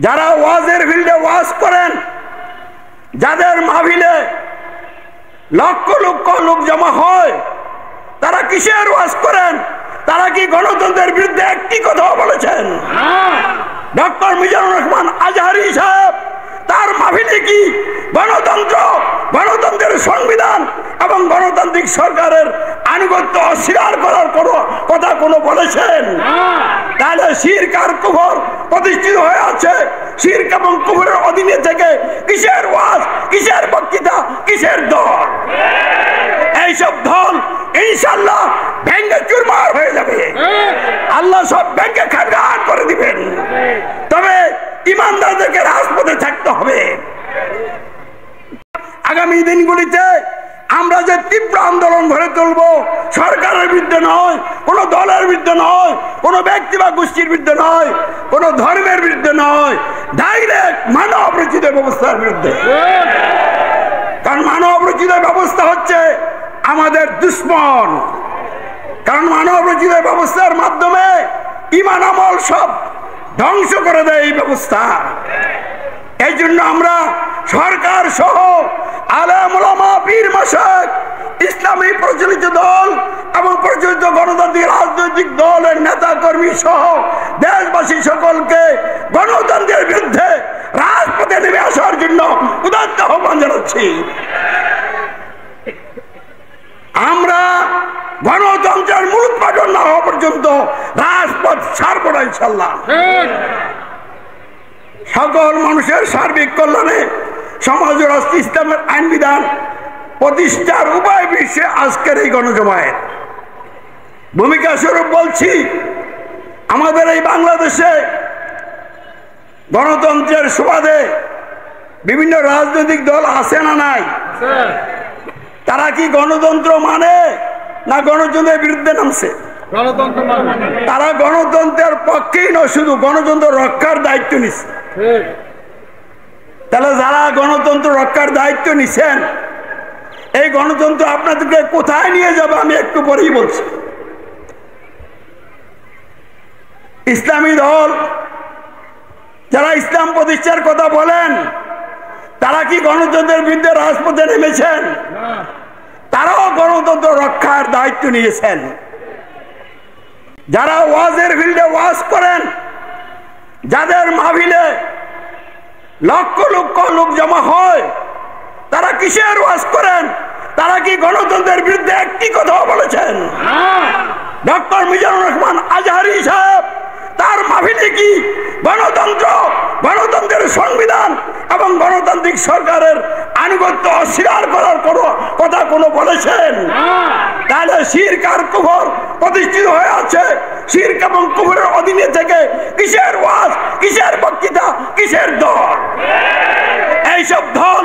যারা ওয়াজের ফিল্ডে ওয়াজ করেন, যাদের মাহফিলে লক্ষ লক্ষ লোক জমা হয়, তারা কিসের ওয়াজ করেন? তারা কি গণতন্ত্রের বিরুদ্ধে একটি কথা বলেছেন? ডক্টর মিজানুর রহমান আজহারি সাহেব তার মাহফিলে কি গণতন্ত্র, গণতন্ত্রের সংবিধান এবং গণতান্ত্রিক সরকারের আনুগত্য অস্বীকার করার কথা কোনো বলেছেন? তাহলে শিরক আর কুফর প্রতিষ্ঠিত হয়ে আছে। শিরক এবং কুফরের অধীনে থেকে কিসের ওয়াজ, কিসের বক্তৃতা, কিসের দল? এইসব দল ইনশাআল্লাহ ভেঙ্গে চুরমার হয়ে যাবে। আল্লাহ সব ভেঙ্গে খানখান করে দিবেন। তবে ইমানদারদেরকে রাজপথে থাকতে হবে। আগামী দিনগুলিতে আমরা যে তীব্র আন্দোলন গড়ে তুলব, সরকারের বিরুদ্ধে নয়, কোন দলের বিরুদ্ধে নয়, কোন ব্যক্তি বা গোষ্ঠীর বিরুদ্ধে নয়, কোন ধর্মের বিরুদ্ধে নয়, ডাইরেক্ট মানব রচিত ব্যবস্থার বিরুদ্ধে। কারণ মানব রচিত ব্যবস্থা হচ্ছে আমাদের দুশ্মন। কারণ মানব রচিত ব্যবস্থার মাধ্যমে ঈমান আমল সব ধ্বংস করে দেয় এই ব্যবস্থা। এই জন্য আমরা সরকার সহ আলেম ওলামা পীর মাশায়েখ, ইসলামী প্রচলিত দল এবং প্রচলিত গণতান্ত্রিক রাজনৈতিক দলের নেতা কর্মী সহ দেশবাসী সকলকে গণতন্ত্রের বিরুদ্ধে রাজপথে নেমে আসার জন্য উদাত্ত আহ্বান জানাচ্ছি। আমরা গণতন্ত্রের মূল উৎপাদন না হওয়া পর্যন্ত রাজপথ ছাড়ব না ইনশাআল্লাহ। সকল মানুষের সার্বিক কল্যাণে সমাজ ও রাষ্ট্র ইসলামের আইন বিধান প্রতিষ্ঠার উপায় বিশ্বে আজকের এই গণজমায়েত ভূমিকা স্বরূপ বলছি, আমাদের এই বাংলাদেশে গণতন্ত্রের সুবাদে বিভিন্ন রাজনৈতিক দল আছে না নাই? তারা কি গণতন্ত্র মানে না গণতন্ত্রের বিরুদ্ধে নামছে? তারা গণতন্ত্রের পক্ষেই নয়, শুধু গণতন্ত্র রক্ষার দায়িত্ব নিচ্ছে। তাহলে যারা গণতন্ত্র রক্ষার দায়িত্ব নিছেন, এই গণতন্ত্র আপনাদেরকে কোথায় নিয়ে যাবে আমি একটু পরেই বলছি। ইসলামী দল যারা ইসলাম প্রতিষ্ঠার কথা বলেন, তারা কি গণতন্ত্রের বিরুদ্ধে রাজপথে নেমেছেন? তারাও গণতন্ত্র রক্ষার দায়িত্ব নিয়েছেন। যারা ওয়াজের ফিল্ডে ওয়াজ করেন, যাদের মাহফিলে লক্ষ লক্ষ লোক জমা হয়, তারা কিসের ওয়াজ করেন? তারা কি গণতন্ত্রের বিরুদ্ধে একটি কথা বলেছেন? ডক্টর মিজানুর রহমান আজহারি সাহেব তার মাহফিলে কি গণতন্ত্র, গণতন্ত্রের সংবিধান এবং গণতান্ত্রিক সরকারের আনুগত্য অস্বীকার করার কথা কোনো বলেছেন? তাহলে শিরক আর কুফর প্রতিষ্ঠিত হয়ে আছে। শিরক এবং কুফরের অধীনে থেকে কিসের ওয়াজ, কিসের বক্তৃতা, কিসের দল? এইসব দল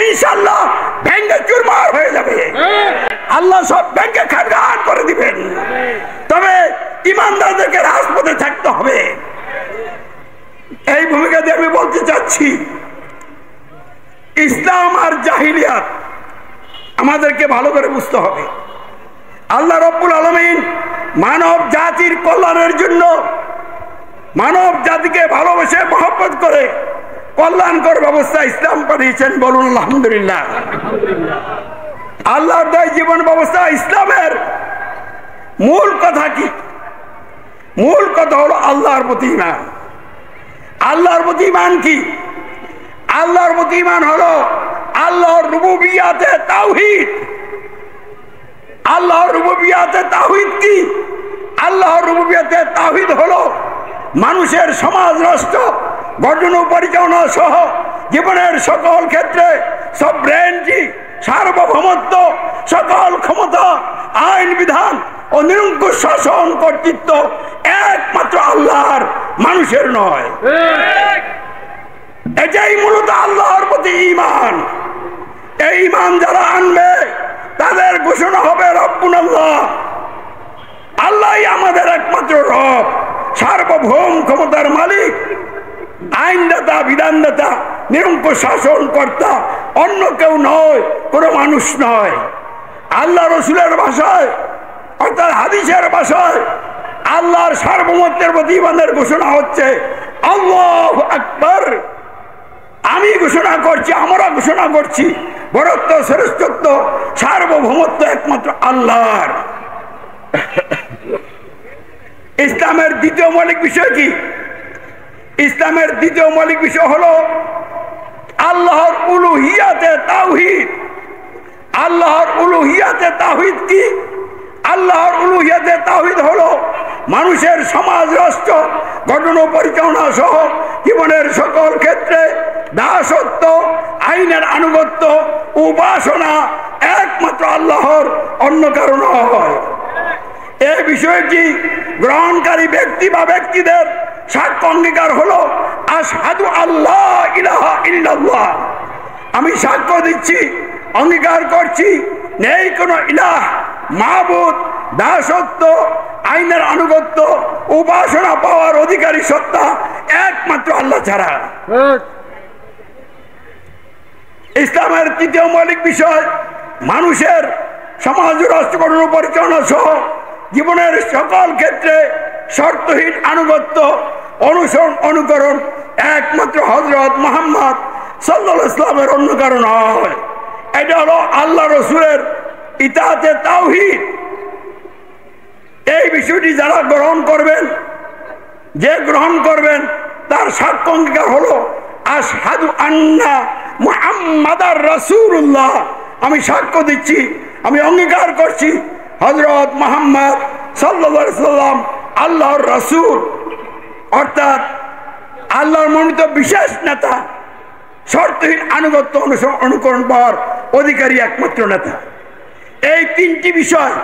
ইনশাআল্লাহ ভেঙ্গে চুরমার হয়ে যাবে। আল্লাহ সব ভেঙ্গে খানখান করে দিবেন। তবে ইমানদারদেরকে রাজপথে থাকতে হবে। এই ভূমিকাতে আমি বলতে চাচ্ছি, ইসলাম আর জাহিলিয়াত আমাদেরকে ভালো করে বুঝতে হবে। আল্লাহ রাব্বুল আলামিন মানব জাতির কল্যাণের জন্য, মানব জাতিকে ভালোবেসে মহব্বত করে কল্যাণকর ব্যবস্থা ইসলাম পাঠিয়েছেন। বলুন আলহামদুলিল্লাহ। আল্লাহর দেয় জীবন ব্যবস্থা ইসলামের মূল কথা কি? মূল কথা হলো আল্লাহর প্রতি ঈমান। আল্লাহর প্রতি ঈমান কি? আল্লাহর প্রতি ঈমান হলো আল্লাহর রুবুবিয়াতে তাওহীদ। আল্লাহর রুবুবিয়াতে তাওহীদ কি? আল্লাহর রুবুবিয়াতে তাওহীদ হলো মানুষের সমাজ রাষ্ট্র গঠন ও পরিচালনা সহ জীবনের সকল ক্ষেত্রে সবরেনটি, সার্বভৌমত্ব, সকল ক্ষমতা, আইন বিধান ও নিরঙ্কুশ শাসন কর্তৃত্ব একমাত্র আল্লাহর, মানুষের নয়। এটাই মূলত আল্লাহর প্রতি ঈমান। এই ঈমান যারা আনবে তাদের ঘোষণা হবে রব্বুন আল্লাহ, আল্লাহই আমাদের একমাত্র রব, সার্বভৌম ক্ষমতার মালিক, আইনদাতা, বিধানদাতা, নিরঙ্কুশ শাসন কর্তা, অন্য কেউ নয়, কোনো মানুষ নয়। আল্লাহ রসুলের ভাষায় অর্থাৎ হাদিসের ভাষায় আল্লাহর সার্বভৌমত্বের প্রতি ঈমানের ঘোষণা হচ্ছে আল্লাহু আকবার, ঘোষণা করছি, আমরা ঘোষণা করছি, বরত্ব, শ্রেষ্ঠত্ব, সার্বভৌমত্ব একমাত্র আল্লাহর। ইসলামের দ্বিতীয় মৌলিক বিষয় কি? ইসলামের দ্বিতীয় মৌলিক বিষয় হলো আল্লাহর উলুহিয়াতে তাওহীদ। আল্লাহর উলুহিয়াতে তাওহীদ কি? আল্লাহর উলুহিয়াতে তাওহীদ হলো মানুষের সমাজ, রাষ্ট্র গঠন ও পরিচালনা সহ জীবনের সকল ক্ষেত্রে দাসত্ব, আইনের আনুগত্য, উপাসনা একমাত্র আল্লাহর, অন্য কারণ হয়। এই বিষয়টি গ্রহণকারী ব্যক্তি বা ব্যক্তিদের সাক্ষ্য অঙ্গীকার হলো আশহাদু আল্লাহ ইলাহা ইল্লাল্লাহ, আমি সাক্ষ্য দিচ্ছি, অঙ্গীকার করছি, নেই কোনো ইলাহ, মাবুদ, দাসত্ব, আইনের আনুগত্য, উপাসনা পাওয়ার অধিকারী সত্তা একমাত্র আল্লাহ ছাড়া। ইসলামের তৃতীয় মৌলিক বিষয় মানুষের সমাজ, রাষ্ট্র গঠন ও পরিচালনা সহ জীবনের সকল ক্ষেত্রে শর্তহীন আনুগত্য, অনুসরণ, অনুকরণ একমাত্র হযরত মুহাম্মদ সাল্লাল্লাহু আলাইহি ওয়াসাল্লামের, অন্য কারণ হয়। এটা হলো আল্লাহ রসুলের ইতাআতে তাওহীদ। এই বিষয়টি যারা গ্রহণ করবেন, যে গ্রহণ করবেন, তার সাক্ষ্য অঙ্গীকার হলো আশহাদু আন্না মুহাম্মাদার রাসূলুল্লাহ, আমি সাক্ষ্য দিচ্ছি, আমি অঙ্গীকার করছি হযরত মুহাম্মদ সাল্লাল্লাহু আলাইহি ওয়াসাল্লাম আল্লাহর রাসূল, অর্থাৎ আল্লাহর মনোনীত বিশেষ নেতা, শর্তহীন আনুগত্য, অনুসরণ, অনুকরণ পাওয়ার অধিকারী একমাত্র নেতা। এই তিনটি বিষয়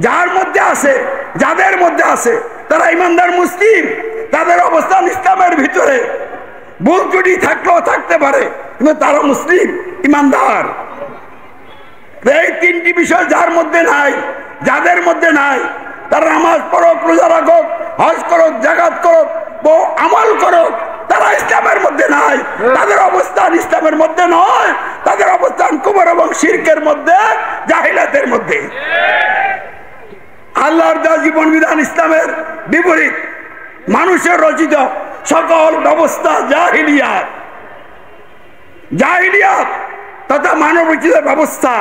যার মধ্যে আছে, যাদের মধ্যে আছে, তারা ইমানদার মুসলিম, তাদের অবস্থান ইসলামের ভিতরে। ভুল ত্রুটি থাকলেও থাকতে পারে, কিন্তু তারা মুসলিম, ইমানদার। এই তিনটি বিষয় যার মধ্যে নাই, যাদের মধ্যে নাই, তারা নামাজ পড়ুক, রোজা রাখুক, হজ করুক, যাকাত করুক, বহু আমল করুক, তারা ইসলামের মধ্যে নাই, তাদের অবস্থান ইসলামের মধ্যে নয়, তাদের অবস্থান কুফর এবং শিরকের মধ্যে, জাহিলাতের মধ্যে। আল্লাহর দেওয়া জীবন বিধান ইসলামের বিপরীত। মানুষের রচিত সকল ব্যবস্থা জাহিলিয়াত, জাহিলিয়াত তথা মানব রচিত ব্যবস্থা,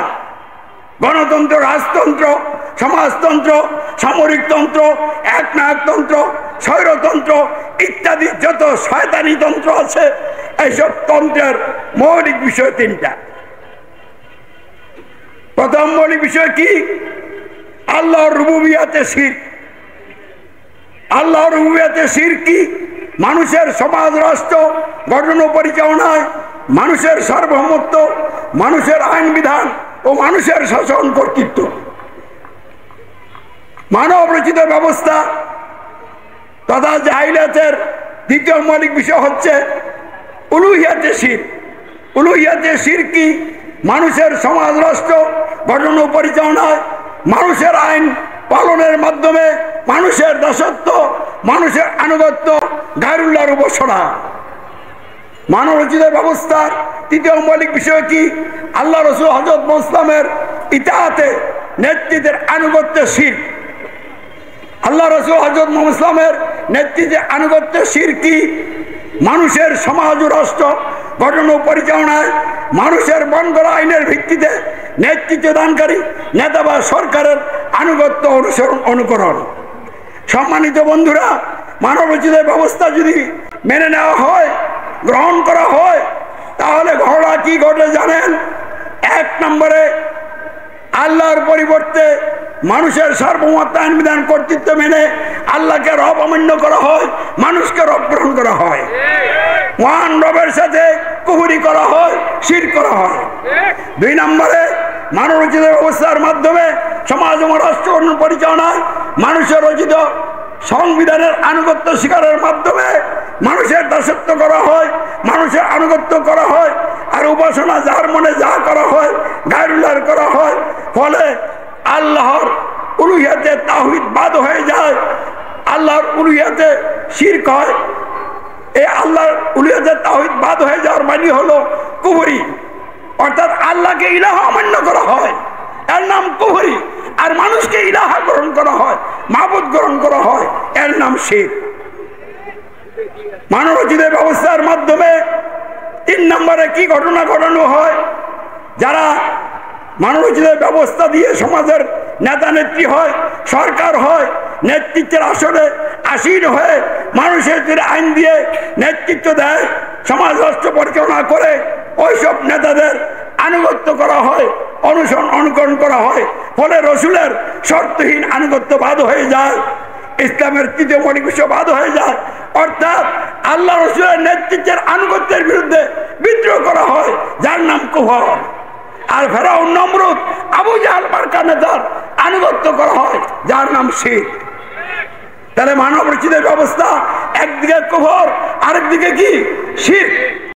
গণতন্ত্র, রাজতন্ত্র, সমাজতন্ত্র, সামরিকতন্ত্র, একনায়কতন্ত্র, স্বৈরতন্ত্র ইত্যাদি যত শয়তানি তন্ত্র আছে, এইসব তন্ত্রের মৌলিক বিষয় তিনটা। প্রথম মৌলিক বিষয় কি? আল্লাহর রুবুবিয়াতে শিরক। আল্লাহর রুবুবিয়াতে শিরক কি? মানুষের সমাজ, রাষ্ট্র গঠন ও পরিচালনায় মানুষের সার্বভৌমত্ব, মানুষের আইন বিধান ও মানুষের শাসন কর্তৃত্ব, মানব রচিত ব্যবস্থা তথা জাহিলিয়াতের দ্বিতীয় মৌলিক বিষয় হচ্ছে উলুহিয়াতে শিরক। উলুহিয়াতে শিরক কি? মানুষের সমাজ, রাষ্ট্র গঠন ও পরিচালনায় মানুষের আইন পালনের মাধ্যমে মানুষের দাসত্ব, মানুষের আনুগত্য, গায়রুল্লাহর উপাসনা। মানব রচিত ব্যবস্থার তৃতীয় মৌলিক বিষয় কি? আল্লাহ রসুল হযরত মুহাম্মদের ইতাআতে, নেতৃত্বের আনুগত্যের শিরক। আল্লাহ রসুল হযরত মুহাম্মদের নেতৃত্বের আনুগত্যের শিরক কি? মানুষের সমাজ ও রাষ্ট্র গঠন ও পরিচালনায় মানুষের বন করা আইনের ভিত্তিতে নেতৃত্ব দানকারী নেতা বা সরকারের আনুগত্য, অনুসরণ, অনুকরণ। সম্মানিত বন্ধুরা, মানব রচিত ব্যবস্থা যদি মেনে নেওয়া হয়, গ্রহণ করা হয়, তাহলে ঘটনা কি ঘটে জানেন? এক নম্বরে আল্লাহর পরিবর্তে মানুষের সার্বভৌমত্ব, আইন বিধান, কর্তৃত্ব মেনে আল্লাহকে রব অমান্য করা হয়, মানুষকে রব গ্রহণ করা হয়, মহান রবের সাথে কুফরি করা হয়, শিরক করা হয়। দুই নম্বরে মানব রচিত ব্যবস্থার মাধ্যমে সমাজ ও রাষ্ট্র পরিচালনায় মানুষের রচিত সংবিধানের আনুগত্য স্বীকারের মাধ্যমে মানুষের দাসত্ব করা হয়, মানুষের আনুগত্য করা হয়, আর উপাসনা যার মনে যা করা হয় গায়রুল্লাহর করা হয়। ফলে আল্লাহর উলুহিয়াতে তাওহীদ বাদ হয়ে যায়, আল্লাহর উলুহিয়াতে শিরক হয়। এই আল্লাহর উলুহিয়াতে তাওহীদ বাদ হয়ে যাওয়ার মানে হলো কুফরি, অর্থাৎ আল্লাহকে ইলাহ অমান্য করা হয়, এর নাম কুফরি। আর মানুষকে ইলাহা গ্রহণ করা হয়, মাবুদ গ্রহণ করা হয়, এর নাম শিরক। মানব রচিত ব্যবস্থার মাধ্যমে 3 নম্বরে কি ঘটনা ঘটানো হয়, যারা মানবাধিকার ব্যবস্থা দিয়ে সমাজের নেতা নেত্রী হয়, সরকার হয়, নেতৃত্বের আসলে আসীন হয়ে মানুষের জন্য আইন দিয়ে নেতৃত্ব দেয়, সমাজ রাষ্ট্র পরিচালনা করে, ওইসব নেতাদের আনুগত্য করা হয়, অনুকরণ করা হয়। ফলে রসুলের শর্তহীন আনুগত্য বাদ হয়ে যায়, ইসলামের তৃতীয় মৌলিক বিষয় বাদ হয়ে যায়। অর্থাৎ আল্লাহ রসুলের নেতৃত্বের আনুগত্যের বিরুদ্ধে বিদ্রোহ করা হয়, যার নাম কুফর। আর ফেরাউন, নমরুদ, আবু জাহল মার্কা নেতার আনুগত্য করা হয়, যার নাম শিরক। তাহলে মানব রচিত ব্যবস্থা একদিকে কুফর, আরেকদিকে কি শিরক।